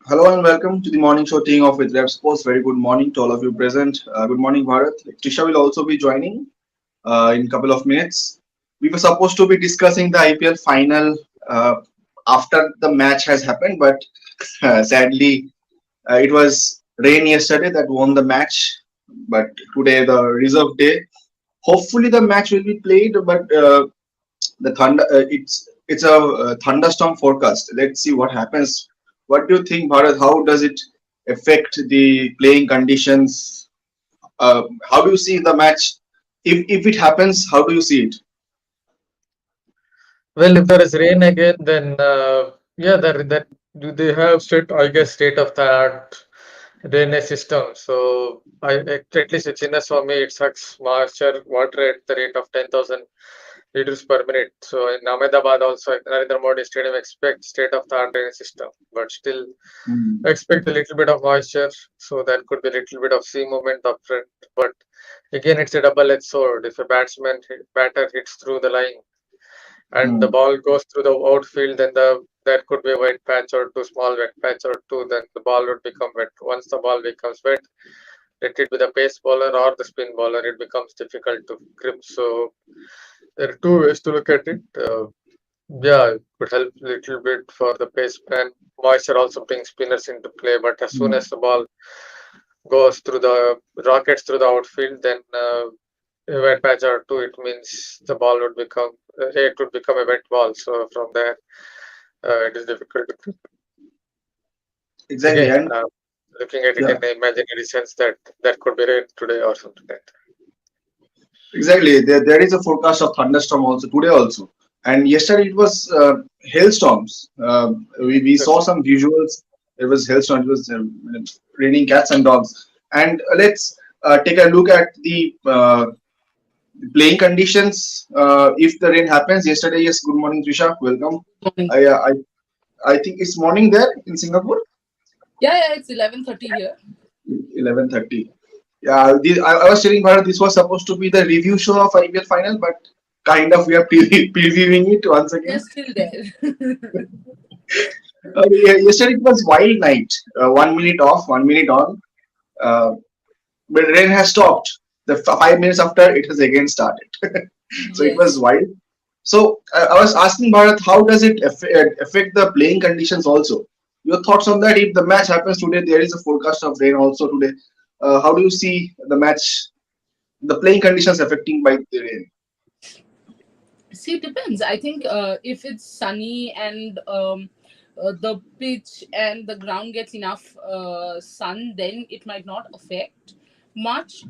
Hello and welcome to the morning show team off with Revsportz. Very good morning to all of you present. Good morning, Bharat. Trisha will also be joining in a couple of minutes. We were supposed to be discussing the IPL final after the match has happened, but sadly, it was rain yesterday that won the match. But today, the reserve day. Hopefully, the match will be played, but the thunder it's a thunderstorm forecast. Let's see what happens. What do you think, Bharat? How does it affect the playing conditions? How do you see the match? If it happens, how do you see it? Well, if there is rain again, then yeah, they have state of the art drainage system. So at least it's enough for me. It sucks moisture water at the rate of 10,000 liters per minute. So in Ahmedabad also, Narendra Modi Stadium expects state of the art drainage system, but still Hmm. expect a little bit of moisture. So there could be a little bit of sea movement up front. But again, it's a double-edged sword. If a batter hits through the line and the Hmm. ball goes through the outfield, then there could be a wet patch or two, small wet patch or two, then the ball would become wet. Once the ball becomes wet, let it be the pace bowler or the spin bowler, it becomes difficult to grip. So there are two ways to look at it. Yeah, it could help a little bit for the pace and moisture also brings spinners into play. But as soon Hmm. as the ball goes through the rockets through the outfield, then a wet patch or two, it means the ball would become it would become a wet ball. So from there, it is difficult to Exactly, again and looking at it in yeah, the imaginary sense that there could be rain today or something like that. exactly. There is a forecast of thunderstorm also today also, and yesterday it was hailstorms. We saw Yes. some visuals. It was hailstorm. It was raining cats and dogs. And let's take a look at the playing conditions. If the rain happens yesterday, yes. Good morning, Trisha. Welcome. Morning. I uh, I think it's morning there in Singapore. Yeah, it's 11:30 here. 11:30. Yeah, I was telling Bharat this was supposed to be the review show of IPL final, but kind of we are previewing it once We are again. still there. Yeah, yesterday it was wild night. 1 minute off, 1 minute on. Uh, but rain has stopped. The 5 minutes after it has again started. So it was Yes. wild. So I was asking Bharat, how does it affect the playing conditions also? Your thoughts on that? If the match happens today, there is a forecast of rain also today. How do you see the match, the playing conditions affecting by the rain? See, it depends. I think if it's sunny and the pitch and the ground gets enough sun, then it might not affect much.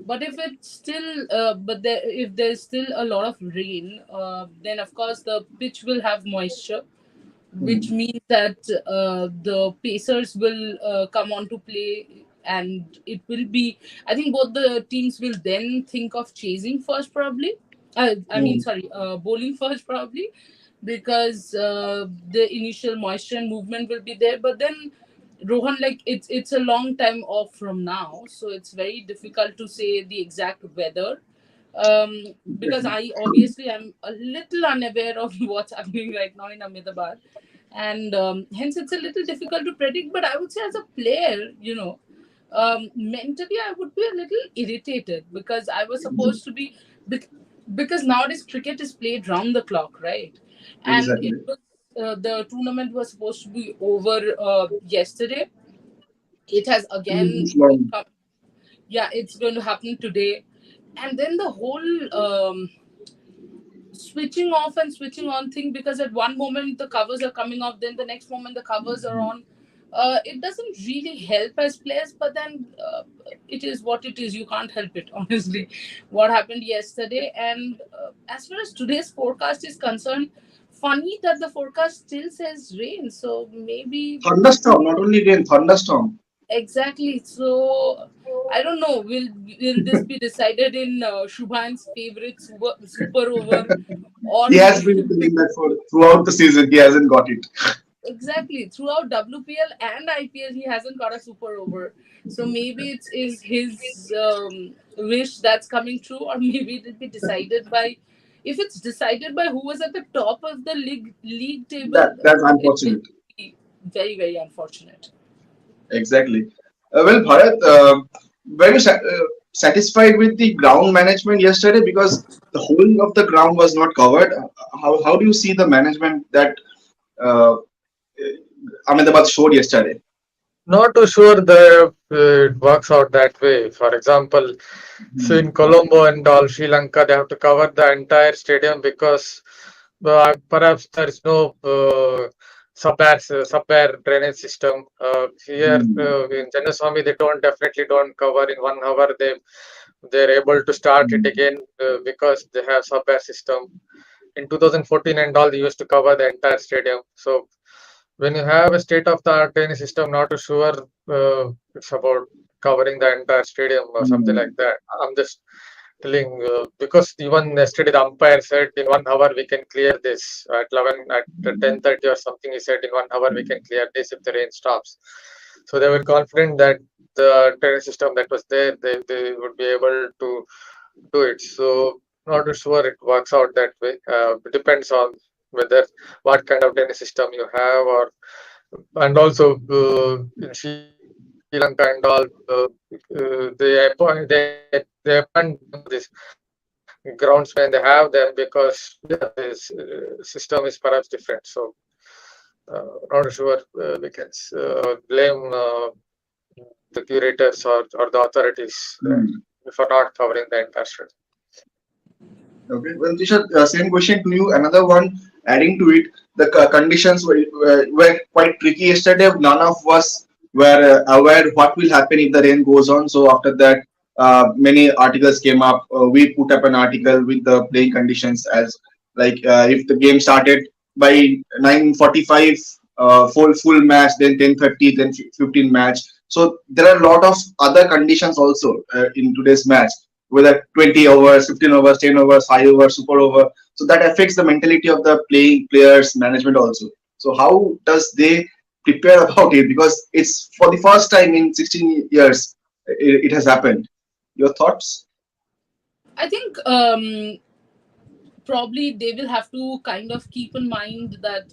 But if it's still, if there's still a lot of rain, then of course the pitch will have moisture, which Hmm. means that the Pacers will come on to play, and it will be. I think both the teams will then think of chasing first, probably. Hmm. Sorry, bowling first, probably, because the initial moisture and movement will be there. But then, Rohan, like it's a long time off from now, so it's very difficult to say the exact weather. Because Exactly. I obviously am a little unaware of what's happening right now in Ahmedabad, and hence it's a little difficult to predict. But I would say, as a player, mentally I would be a little irritated because I was supposed to be, bec- because nowadays cricket is played round the clock, right? And it Exactly. was the tournament was supposed to be over yesterday. It has again, It's long. yeah, it's going to happen today. And then the whole switching off and switching on thing, because at one moment the covers are coming off, then the next moment the covers are on. It doesn't really help as players, but then it is what it is. You can't help it, honestly. What happened yesterday, and as far as today's forecast is concerned, funny that the forecast still says rain. So maybe Thunderstorm, not only rain, thunderstorm. exactly. So I don't know. Will this be decided in Shubhan's favorite super over, or He has been telling that for throughout the season. He hasn't got it. exactly throughout WPL and IPL he hasn't got a super over. So maybe it is his wish that's coming true, or maybe it'll be decided by. If it's decided by who was at the top of the league table, That's it will unfortunate. be very, very unfortunate. Exactly. Well, Bharat, were you satisfied with the ground management yesterday because the whole of the ground was not covered? How do you see the management that uh, Ahmedabad showed yesterday? Not too sure that it works out that way. For example, so Hmm. in Colombo and all Sri Lanka, they have to cover the entire stadium because perhaps there is no sub-air drainage system. Here Hmm. in Chennaswamy, they definitely don't cover in 1 hour. They're able to start it Hmm. again because they have sub-air system. In 2014 and all, they used to cover the entire stadium. So when you have a state-of-the-art drainage system, not too sure it's about covering the entire stadium or something like Hmm. that. I'm just telling because even yesterday the umpire said in 1 hour we can clear this at 11 at 10:30 or something. He said in 1 hour we can clear this if the rain stops. So they were confident that the drainage system that was there, they would be able to do it. So not too sure it works out that way. It depends on whether what kind of drainage system you have, or and also in Sri Lanka and all, they appoint them this groundsmen. They have them because this system is perhaps different. So not sure we can blame the curators or the authorities Hmm. for not covering the entire stretch. Okay. Well, Tisha, same question to you. Another one adding to it, the conditions were quite tricky yesterday. None of us were aware what will happen if the rain goes on. So after that, many articles came up. We put up an article with the playing conditions as like if the game started by 9:45, full match, then 10:30, then 15 match. So there are a lot of other conditions also in today's match, whether 20 overs, 15 overs, 10 overs, 5 overs, super over. So that affects the mentality of the players, management also. So how does they prepare about it? Because it's for the first time in 16 years it has happened. Your thoughts? I think probably they will have to kind of keep in mind that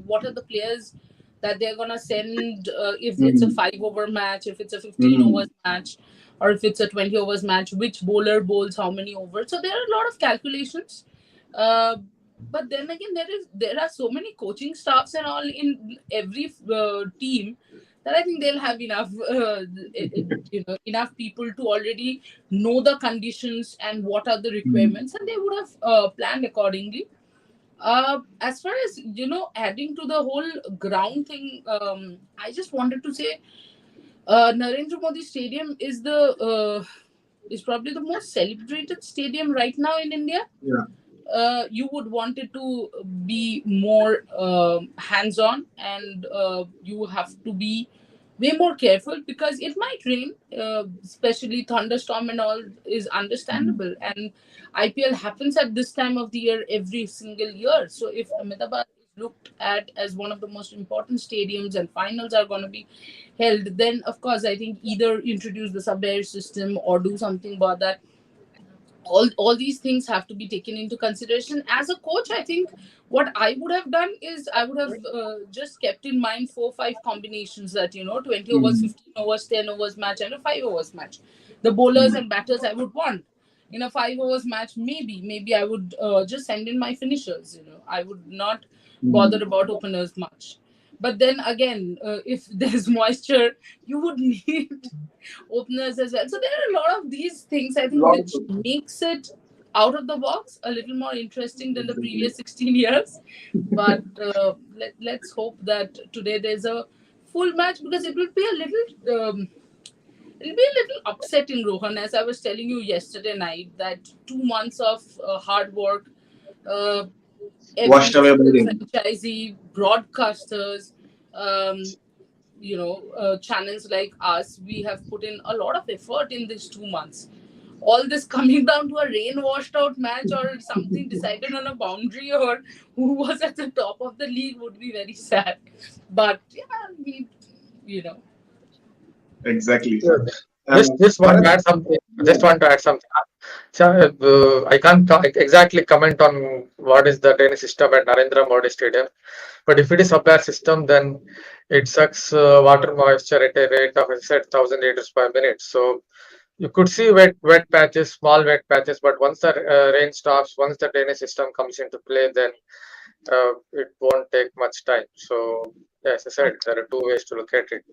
what are the players that they're gonna send if it's a Hmm. 5 over match, if it's a 15 Hmm. overs match, or if it's a 20 overs match, which bowler bowls how many overs. So there are a lot of calculations. Uh, but then again, there are so many coaching staffs and all in every team that I think they'll have enough, enough people to already know the conditions and what are the Hmm. requirements, and they would have planned accordingly. As far as adding to the whole ground thing, I just wanted to say, Narendra Modi Stadium is probably the most celebrated stadium right now in India. Yeah. You would want it to be more hands-on, and you have to be way more careful because it might rain, especially thunderstorm and all is Hmm. understandable. And IPL happens at this time of the year every single year. So if Ahmedabad is looked at as one of the most important stadiums and finals are going to be held, then of course I think either introduce the sub-air system or do something about that. All these things have to be taken into consideration. As a coach, I think what I would have done is I would have just kept in mind 4 5 combinations, that 20 overs, Hmm. 15 overs, 10 overs match, and a 5 overs match. The bowlers Hmm. and batters I would want in a 5 overs match. Maybe I would just send in my finishers. I would not bother Hmm. about openers much. But then again, if there's moisture, you would need openers as well. So there are a lot of these things, I think, Lot which of makes it out of the box a little more interesting than the exactly. previous 16 years. But let's hope that today there's a full match, because it will be a little it'll be a little upsetting, Rohan, as I was telling you yesterday night, that 2 months of hard work, uh, every Washed away by single rain. franchisee, broadcasters, um, channels like us, we have put in a lot of effort in these 2 months. All this coming down to a rain washed out match or something decided on a boundary, or who was at the top of the league, would be very sad. But yeah, we, you know, Exactly. Sure. Uh, Just want Bharat, to add something. yeah. Just want to add something. So, I can't exactly comment on what is the drainage system at Narendra Modi Stadium, but if it is sub-air system, then it sucks water moisture at a rate of, I said, 1,000 liters per minute. So you could see wet patches, small wet patches, but once the rain stops, once the drainage system comes into play, then it won't take much time. So, as I said, there are two ways to look at it.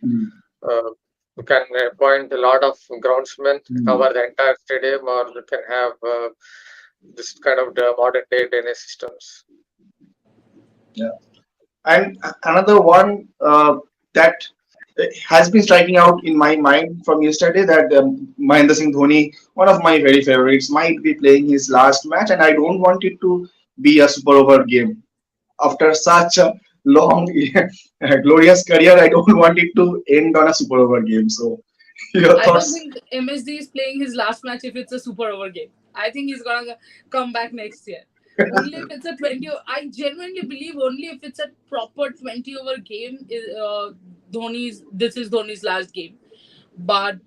Mm. Uh, you can appoint a lot of groundsmen, Mm. cover the entire stadium, or you can have this kind of the modern day drainage systems. Yeah. And another one that has been striking out in my mind from yesterday, that Mahendra Singh Dhoni, one of my very favorites, might be playing his last match, and I don't want it to be a super over game. After such a long, glorious career, I don't want it to end on a super over game. So, your I don't thoughts? think MSD is playing his last match if it's a super over game. I think he's gonna come back next year. Only if it's a 20. I genuinely believe only if it's a proper 20 over game. This is Dhoni's last game. But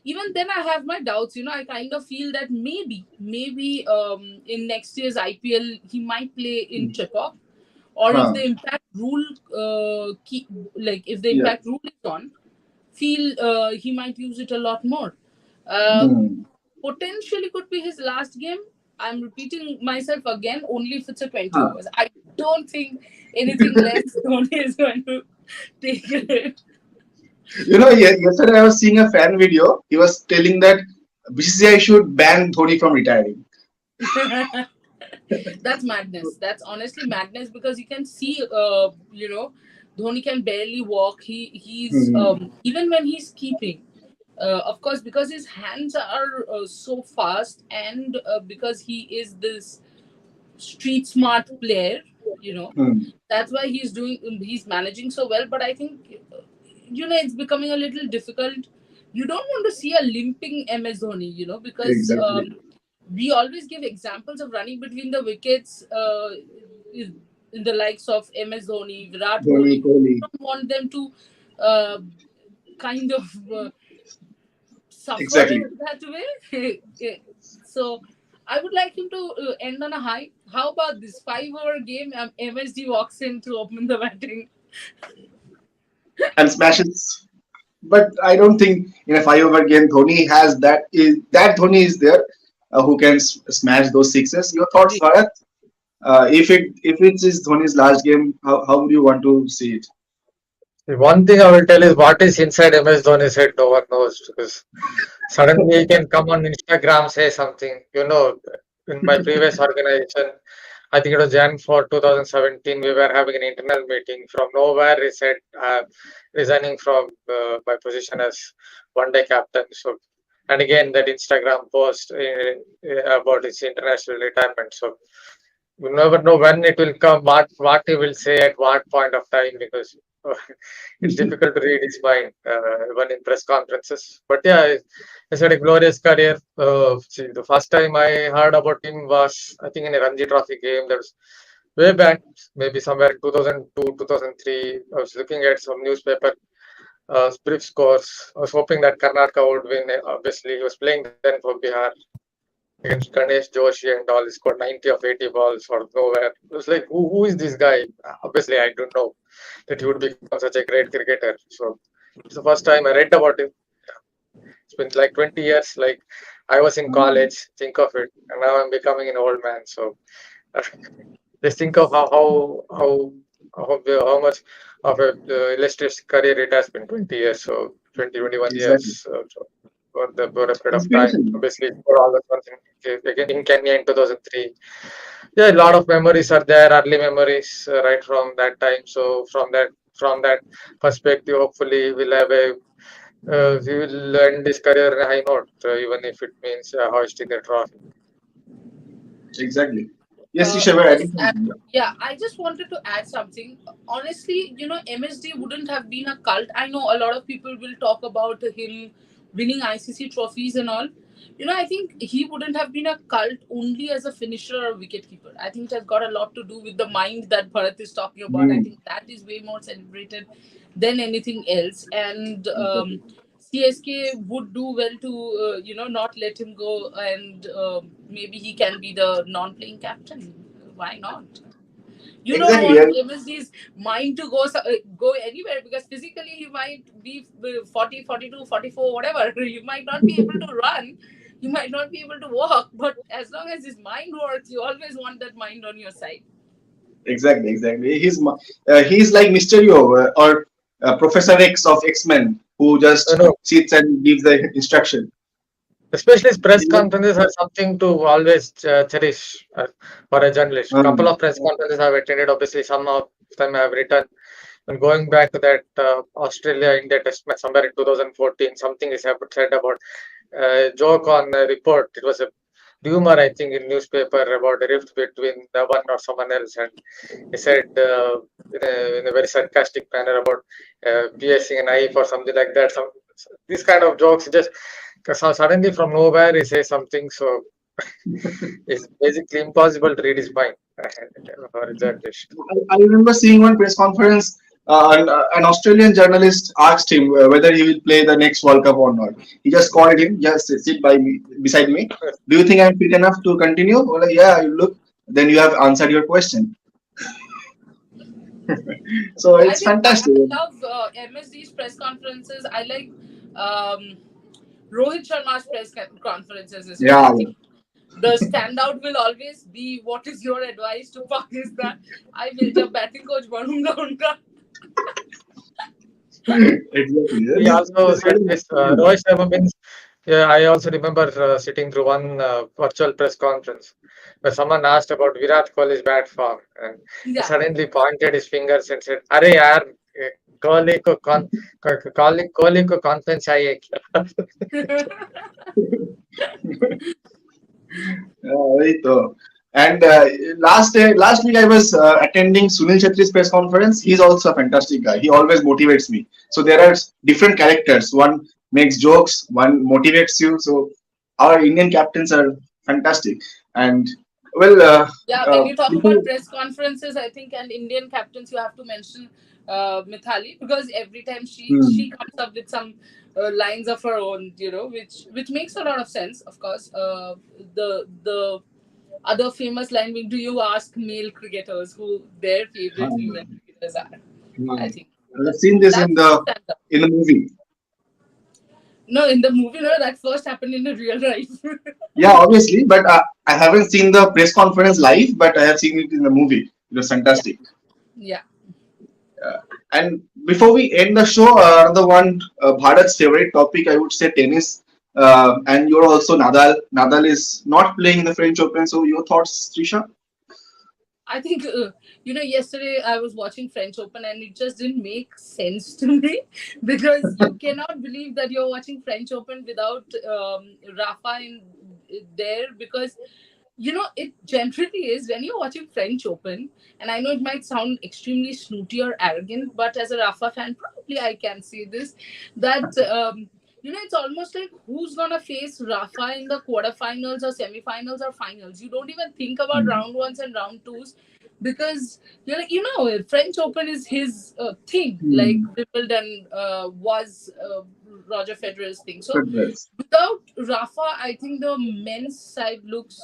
even then, I have my doubts. I kind of feel that maybe in next year's IPL he might play in Chekhov, or if Huh. the impact rule, if the Yeah. impact rule is on, feel he might use it a lot more. Uh, Hmm. Potentially could be his last game. I'm repeating myself again, only if it's a 20 Huh. overs. I don't think anything less Dhoni is going to take it. Yesterday I was seeing a fan video. He was telling that BCCI should ban Dhoni from retiring. That's madness. That's honestly madness because you can see, Dhoni can barely walk. He's Hmm. even when he's keeping, of course, because his hands are so fast, and because he is this street smart player, you know, Hmm. that's why he's managing so well. But I think, it's becoming a little difficult. You don't want to see a limping MS Dhoni, because Exactly. we always give examples of running between the wickets, in in the likes of MS Dhoni, Virat Dhoni, Kohli. Kohli. We don't want them to uh, kind of suffer Exactly. that way. So I would like him to end on a high. How about this 5 over game? MSD walks in to open the batting. And smashes. But I don't think in a 5 over game Dhoni has that Dhoni is there who can smash those sixes. Your thoughts, Bharat? If it is Dhoni's last game, how would you want to see it? The one thing I will tell is what is inside MS Dhoni's head, no one knows because suddenly he can come on Instagram, say something. In my previous organization, I think it was Jan for 2017, we were having an internal meeting. From nowhere, he said, resigning from my position as one day captain. So, and again, that Instagram post about his international retirement. So, you never know when it will come, what he will say at what point of time, because it's difficult to read his mind even in press conferences. But yeah, he's had a glorious career. See, the first time I heard about him was, I think, in a Ranji Trophy game. That was way back, maybe somewhere in 2002, 2003. I was looking at some newspaper brief scores. I was hoping that Karnataka would win. Obviously, he was playing then for Bihar against Ganesh Joshi and all. He scored 90 of 80 balls out of nowhere. It was like, who is this guy? Obviously, I don't know that he would become such a great cricketer. So it's the first time I read about him. It's been like 20 years. Like I was in Hmm. college, think of it, and now I'm becoming an old man. So just think of how much of a illustrious career it has been. 20 years, so 20, 21 Exactly. years. So for a period of time. Inspiration. Obviously, for all the ones again in Kenya in 2003. Yeah, a lot of memories are there, early memories right from that time. So from that perspective, hopefully we'll have a we will end this career in a high note, even if it means hoisting the trophy. Exactly. Yes, Tisha, we're adding Just something. yeah, I just wanted to add something. Honestly, MSD wouldn't have been a cult. I know a lot of people will talk about him winning ICC trophies and all. I think he wouldn't have been a cult only as a finisher or wicketkeeper. I think it has got a lot to do with the mind that Bharat is talking about. I Hmm. think that is way more celebrated than anything else. And Exactly. CSK would do well to, not let him go, and maybe he can be the non-playing captain. Why not? You don't Exactly. want MSD's mind to go anywhere, because physically he might be 40, 42, 44, whatever. You might not be able to run, you might not be able to walk, but as long as his mind works, you always want that mind on your side. Exactly. He's like Mysterio or Professor X of X-Men, who just No, sits and gives the instruction. especially his press conferences are something to always cherish for a journalist. Couple Um, of press conferences I've attended. Obviously, some of them I have written. And going back to that Australia India Test match somewhere in 2014, something is said about joke on a report. It was a rumor, I think, in newspaper about a rift between the one or someone else, and he said in a very sarcastic manner about piercing a knife or something like that. These kind of jokes just so suddenly from nowhere he says something. So it's basically impossible to read his mind for a journalist. I remember seeing one press conference. An Australian journalist asked him whether he will play the next World Cup or not. He just called him, just sit by me, beside me. Do you think I'm fit enough to continue? Well, like, yeah, you look. Then you have answered your question. So I it's think fantastic. I love MSD's press conferences. I like um, Rohit Sharma's conferences as well. I Yeah, think the standout will always be, what is your advice to Pakistan? I will jab batting coach banunga unka. exactly. He also said this. Rohit Sharma means. Yeah, I also remember sitting through one virtual press conference where someone asked about Virat Kohli's bat form, and he Yeah. suddenly pointed his fingers and said, "Arey yaar, Kohli ko Kohli ko confidence चाहिए क्या?" Right. And last week I was attending Sunil Chetri's press conference. He's also a fantastic guy. He always motivates me. So there are different characters. One makes jokes, one motivates you. So our Indian captains are fantastic. And well, Yeah, when you talk about before, press conferences, I think, and Indian captains, you have to mention Mithali, because every time she hmm, comes up with some lines of her own, which makes a lot of sense. Of course, the other famous line being, "Do you ask male cricketers who their favorite female hmm, cricketers are?" I think I've seen this that's stand up. in the movie. No, in the movie, no, that first happened in the real life. Yeah, obviously, but I haven't seen the press conference live, but I have seen it in the movie. It was Yeah, fantastic. yeah. And before we end the show, another one, Bharat's favorite topic, I would say tennis. And you're also Nadal. Nadal is not playing in the French Open. So your thoughts, Trisha? I think, yesterday I was watching French Open and it just didn't make sense to me because you cannot believe that you're watching French Open without Rafa in there, because it generally is when you're watching French Open, and I know it might sound extremely snooty or arrogant, but as a Rafa fan, probably I can say this, that it's almost like who's gonna face Rafa in the quarterfinals or semifinals or finals. You don't even think about Hmm. round ones and round twos, because you're like, French Open is his thing, like Hmm. Wimbledon was Roger Federer's thing. So Good words. without Rafa, I think the men's side looks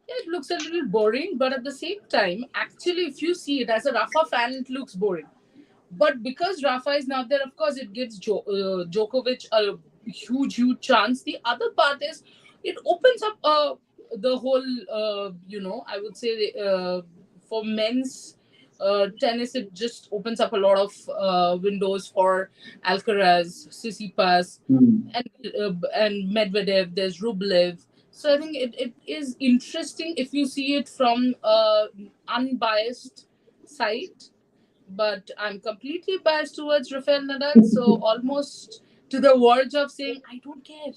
it looks a little boring, but at the same time, actually, if you see it as a Rafa fan, it looks boring. But because Rafa is not there, of course, it gives Djokovic a huge chance. The other part is it opens up the whole, I would say for men's tennis, it just opens up a lot of windows for Alcaraz, Tsitsipas, Hmm. and Medvedev. There's Rublev. So I think it is interesting if you see it from unbiased side, but I'm completely biased towards Rafael Nadal, so almost to the verge of saying I don't care.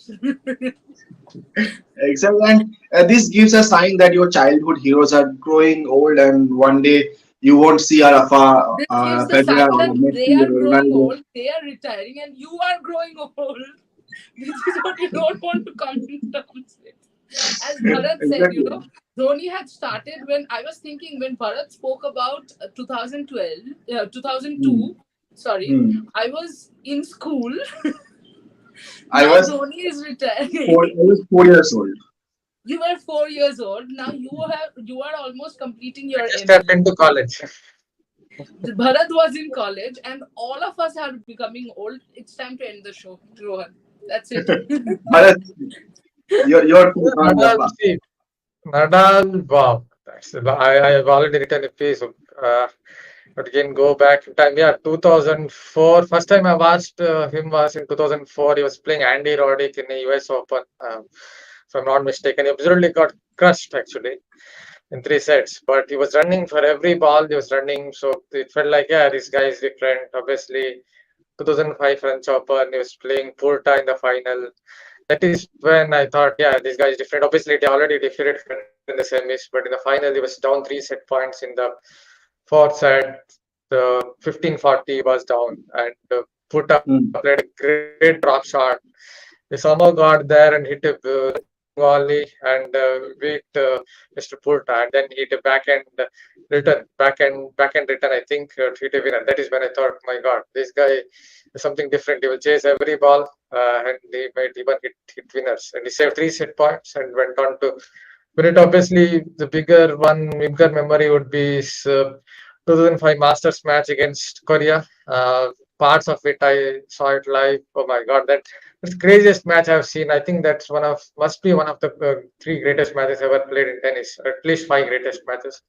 Exactly. And this gives a sign that your childhood heroes are growing old, and one day you won't see a Rafa, This gives the Federer, sign that or they Messi, are or growing Ronaldo. old, they are retiring, and you are growing old, which is what you don't want to come in terms with. As Bharat said, Exactly. Dhoni had started when I was thinking, when Bharat spoke about 2012, 2002, Hmm. sorry, Hmm. I was in school. I Now was Dhoni is retiring. I was 4 years old. You were 4 years old. Now you are almost completing I your just stepped MA. into college. Bharat was in college, and all of us are becoming old. It's time to end the show, Rohan. That's it. Bharat, your take on the Nadal, see, Nadal, wow. I've already written a piece. Uh, but again, go back in time. Yeah, 2004. First time I watched him was in 2004. He was playing Andy Roddick in the US Open. If I'm not mistaken, he absolutely got crushed actually in 3 sets. But he was running for every ball. He was running, so it felt like, yeah, this guy is different. Obviously, 2005 French Open. He was playing Purta in the final. That is when I thought, yeah, this guy is different. Obviously, they already defeated Federer in the semis, but in the final, he was down 3 set points in the fourth set. The 15-40 was down, and Putta Hmm. played a great drop shot. He somehow got there and hit a running volley and beat Mr. Purta, and then hit a backhand return. I think to hit a winner. That is when I thought, my God, this guy is something different. He will chase every ball, and he might even hit winners. And he saved 3 set points and went on to win it. Obviously, the bigger memory would be his 2005 Masters match against Korea. Parts of it I saw it live. Oh my God, that's the craziest match I've seen. I think that's must be one of the 3 greatest matches ever played in tennis, or at least 5 greatest matches.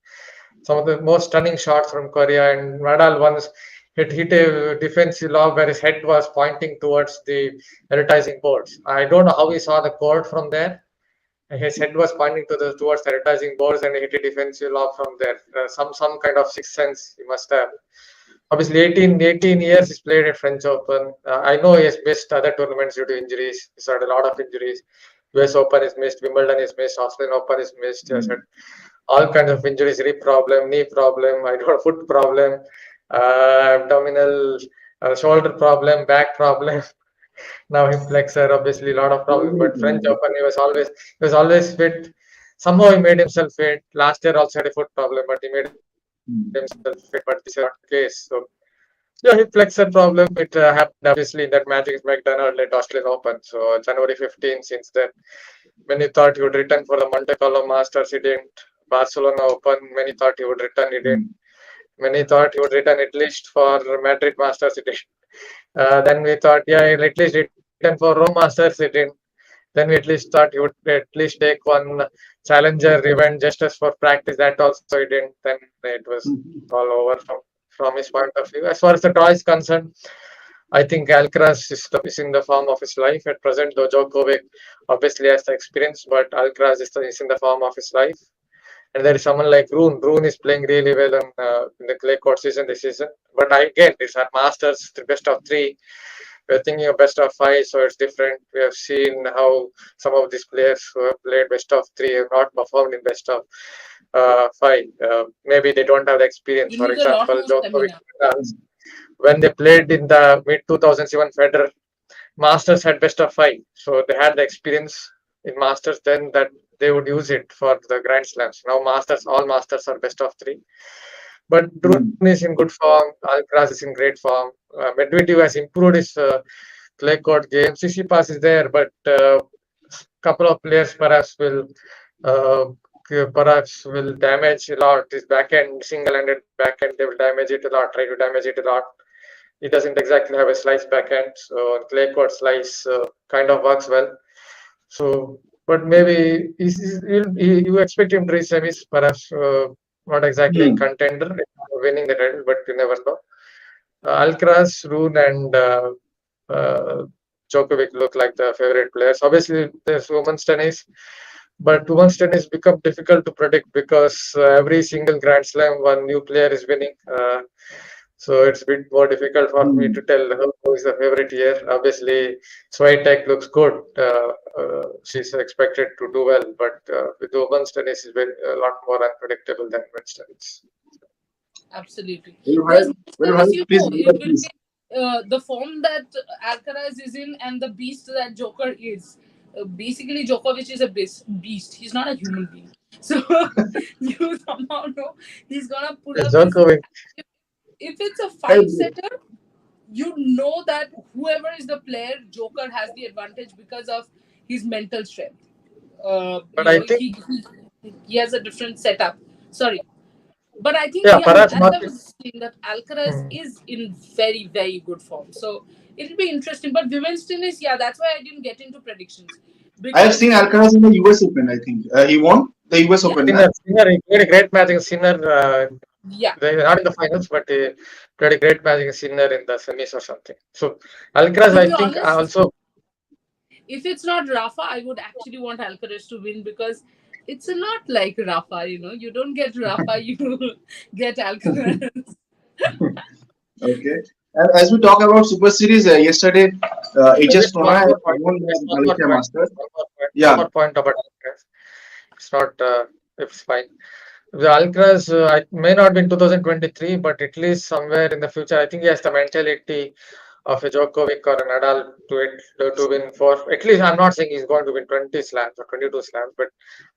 Some of the most stunning shots from Korea, and Nadal once hit a defensive lob where his head was pointing towards the advertising boards. I don't know how he saw the court from there. His head was pointing to the towards the advertising boards, and he hit a defensive lob from there. Some kind of sixth sense he must have. Obviously, 18 years he's played at French Open. I know he has missed other tournaments due to injuries. He's had a lot of injuries. US Open is missed, Wimbledon is missed, Australian Open is missed. He has had all kinds of injuries, rib problem, knee problem, I don't know, foot problem, abdominal, shoulder problem, back problem. Now hip flexor, obviously a lot of problems. But French Hmm. Open, he was always fit. Somehow he made himself fit. Last year also had a foot problem, but he made himself fit. But this is not the case. So yeah, hip flexor problem. It happened obviously in that match against McDonald at Australian Open. So January 15. Since then, many thought he would return for the Monte Carlo Masters. He didn't. Barcelona Open. Many thought he would return. He didn't. Many thought he would return at least for Madrid Masters. He didn't. Then we thought, yeah, he'll at least return for Rome Masters. He didn't. Then we at least thought he would at least take one challenger event just as for practice. That also he didn't. Then it was all over from his point of view. As far as the draw is concerned, I think Alcaraz is in the form of his life at present, though Djokovic obviously has the experience, but Alcaraz is in the form of his life. And there is someone like Rune. Rune is playing really well in the clay court season this season. But again, these are Masters, the best of 3. We're thinking of best of 5, so it's different. We have seen how some of these players who have played best of 3 have not performed in best of 5. Maybe they don't have the experience. You For need a lot example, more Djokovic, stamina. when they played in the mid 2000s, even Federer, Masters had best of 5. So they had the experience in Masters then that they would use it for the Grand Slams. Now all Masters are best of 3. But Drone is in good form. Alcaraz is in great form. Medvedev has improved his clay court game. Tsitsipas is there, but couple of players uh, perhaps will damage a lot. His backhand, single-handed backhand, they will damage it a lot. Try to damage it a lot. He doesn't exactly have a slice backhand, so clay court slice kind of works well. So, but maybe you expect him to reach semis, perhaps not exactly Hmm. contender, winning the title, but you never know. Alcaraz, Rune, and uh, Djokovic look like the favorite players. Obviously, there's women's tennis, but women's tennis become difficult to predict because every single Grand Slam, one new player is winning. So it's a bit more difficult for me to Hmm. tell who is the favorite here. Obviously, Swiatek looks good. She's expected to do well, but with women's tennis is a lot more unpredictable than men's tennis. Absolutely. Well, Because Bharat, men's well, tennis, Bharat, please go it ahead, will please. be the form that Alcaraz is in and the beast that Joker is. Basically, Djokovic is a beast. He's not a human being. So you somehow know he's gonna pull up his. Djokovic, If it's a Well, five setter, you know that whoever is the player, Joker has the advantage because of his mental strength. But I think, he has a different setup. Sorry. But I think, yeah, yeah, perhaps as not. I was saying, that Alcaraz Hmm. is in very, very good form. So it'll be interesting. But women's tennis, yeah, that's why I didn't get into predictions. I have seen Because, Alcaraz in the US Open. I think he won the US yeah, Open, na? Sinner, he played a great match against Sinner. yeah. They were not in the finals, but he played a great match against Sinner in the semis or something. So Alcaraz, To I be think, honest, also. if it's not Rafa, I would actually want Alcaraz to win because it's not like Rafa, You don't get Rafa, you get Alcaraz. Okay. And as we talk about Super Series, yesterday, HS Just one Pranay more point. won Just the one more Malaysia point. Masters. One more point. One Yeah. more point about Alcaraz. It's not. It's fine. The Alcaraz, it may not be in 2023, but at least somewhere in the future, I think he has the mentality of a Djokovic or a Nadal to win for. At least I'm not saying he's going to win 20 slams or 22 slams, but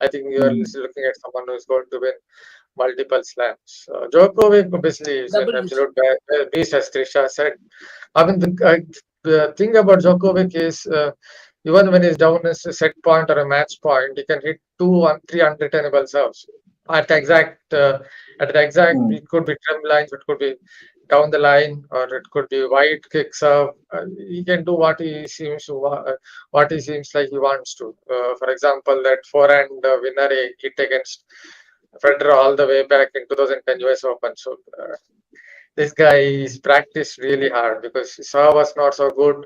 I think you are Hmm. looking at someone who is going to win multiple slams. Djokovic obviously is an Double absolute beast, as Trisha said. I mean, the thing about Djokovic is even when he's down as a set point or a match point, he can hit two and three unreturnable serves at the exact Hmm. it could be trim lines, it could be down the line, or it could be wide kick serve. He can do what he seems like he wants to. For example, that forehand winner he hit against Federer all the way back in 2010 US Open. So this guy is practiced really hard because his serve was not so good.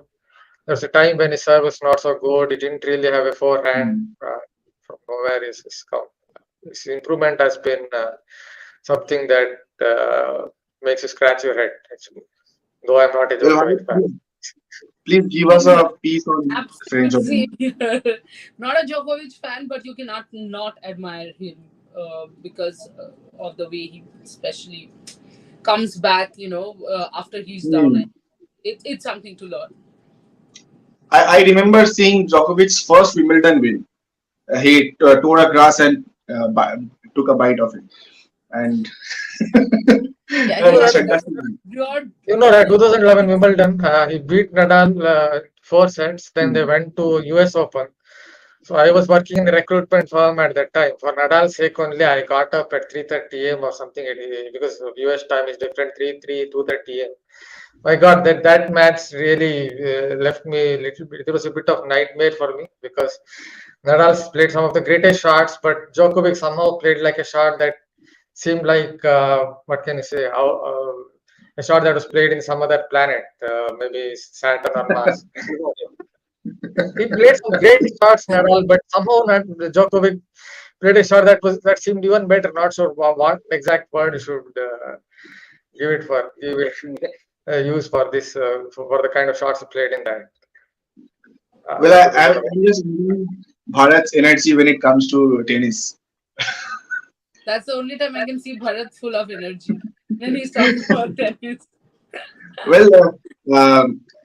There was a time when his serve was not so good. He didn't really have a forehand. Hmm. From nowhere is come. His improvement has been something that makes you scratch your head. Actually, though I'm not a Well, Djokovic fan. please give us Same here. a piece on French Absolutely Open. same here. Not a Djokovic fan, but you cannot not admire him because of the way he especially comes back, after he's down. Hmm. It's something to learn. I remember seeing Djokovic's first Wimbledon win. He tore a grass and took a bite of it, and Yeah, that he was had a fantastic. weird You know that 2011 Wimbledon, he beat Nadal 4 sets. Then they Hmm. went to US Open. So I was working in the recruitment firm at that time. For Nadal's sake only, I got up at 3:30 a.m. or something because US time is different, 2:30 a.m. My God, that match really left me a little bit. It was a bit of nightmare for me because Nadal played some of the greatest shots, but Djokovic somehow played like a shot that seemed like what can you say? A shot that was played in some other planet, maybe Saturn or Mars. He played some great shots, Nadal, but somehow not Djokovic played a shot that seemed even better. Not sure what exact word you should give it use for this for the kind of shots he played in that. Well, That was a bit of I'm just enjoying Bharat's energy when it comes to tennis. That's the only time I can see Bharat full of energy when he's talking about tennis. Well,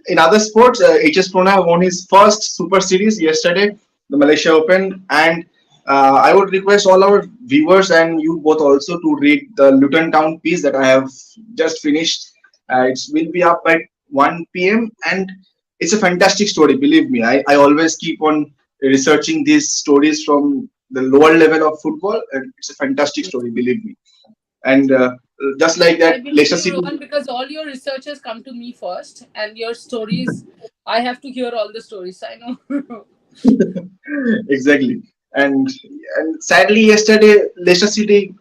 in other sports, HS Pranay won his first Super Series yesterday, the Malaysia Open, and I would request all our viewers and you both also to read the Luton Town piece that I have just finished. It will be up at 1 p.m. and it's a fantastic story. Believe me, I always keep on researching these stories from the lower level of football, and it's a fantastic story. Believe me, and just like I that, believe Leicester you, City. Rohan, because all your researchers come to me first, and your stories, I have to hear all the stories. I know. Exactly. And sadly, yesterday Leicester City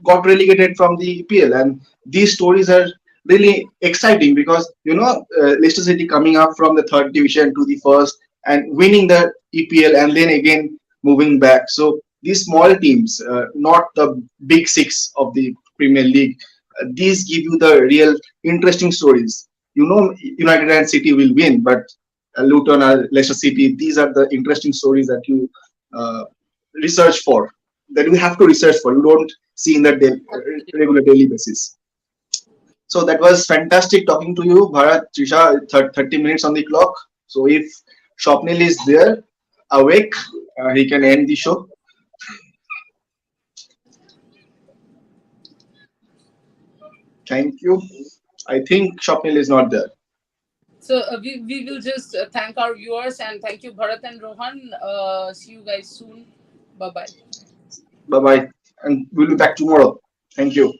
got relegated from the EPL, and these stories are really exciting because Leicester City coming up from the third division to the first and winning the EPL, and then again moving back. So these small teams, not the big six of the Premier League, these give you the real interesting stories. United and City will win, but Luton or Leicester City. These are the interesting stories that you uh, research for, that you have to research for. You don't see in the regular daily basis. So that was fantastic talking to you, Bharat, Trisha. 30 minutes on the clock. So if Shopnil is there, awake, he can end the show. Thank you. I think Shopnil is not there. So we will just thank our viewers, and thank you, Bharat and Rohan. See you guys soon. Bye bye. Bye bye, and we'll be back tomorrow. Thank you.